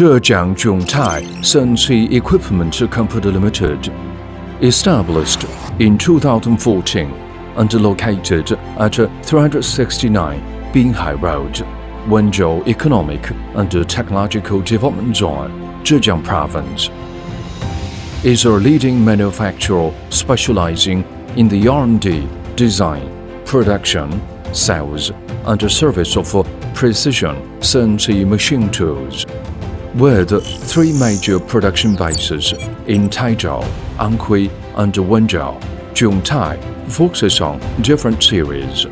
Zhejiang Jiongtai CNC Equipment Company Limited, established in 2014 and located at 369 Binhai Road, Wenzhou Economic and Technological Development Zone, Zhejiang Province, is a leading manufacturer specializing in the R&D, design, production, sales, and service of precision CNC machine tools, with three major production bases in Taizhou, Anhui, and Wenzhou. Jiongtai focuses on different series.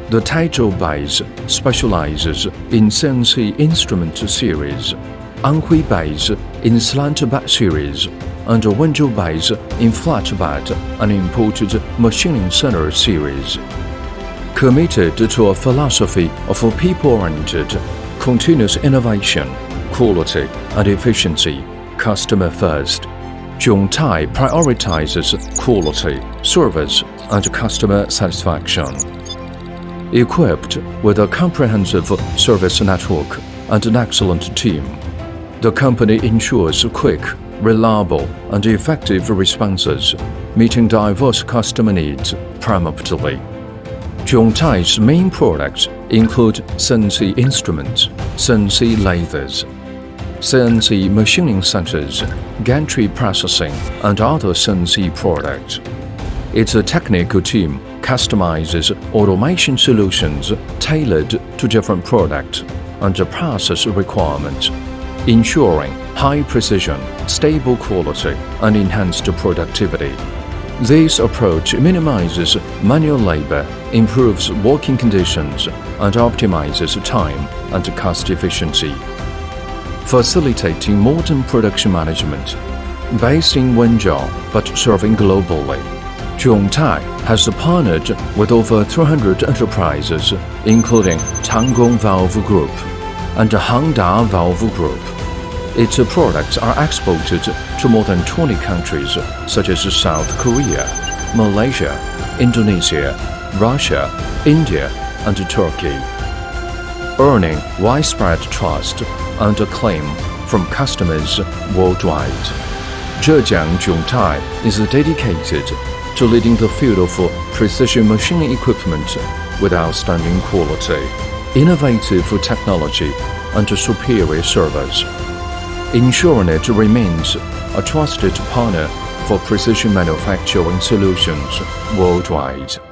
The Taizhou base specializes in CNC instrument series, Anhui base in slant bed series, and Wenzhou base in flat bed and imported machining center series. Committed to a philosophy of people-oriented, continuous innovation, quality and efficiency, customer first, Jiongtai prioritizes quality, service, and customer satisfaction. Equipped with a comprehensive service network and an excellent team, the company ensures quick, reliable, and effective responses, meeting diverse customer needs promptly. Jiongtai's main products include CNC instruments, CNC lathes, CNC machining centers, Gantry processing, and other CNC products. Its technical team customizes automation solutions tailored to different product and process requirements, ensuring high precision, stable quality, and enhanced productivity. This approach minimizes manual labor, improves working conditions, and optimizes time and cost efficiency, facilitating modern production management. Based in Wenzhou but serving globally, Jiongtai has partnered with over 300 enterprises, including Tanggong Valve Group and Hangda Valve Group. Its products are exported to more than 20 countries such as South Korea, Malaysia, Indonesia, Russia, India, and Turkey, earning widespread trust and acclaim from customers worldwide. Zhejiang Jiongtai is dedicated to leading the field of precision machining equipment with outstanding quality, innovative technology, and superior service, ensuring it remains a trusted partner for precision manufacturing solutions worldwide.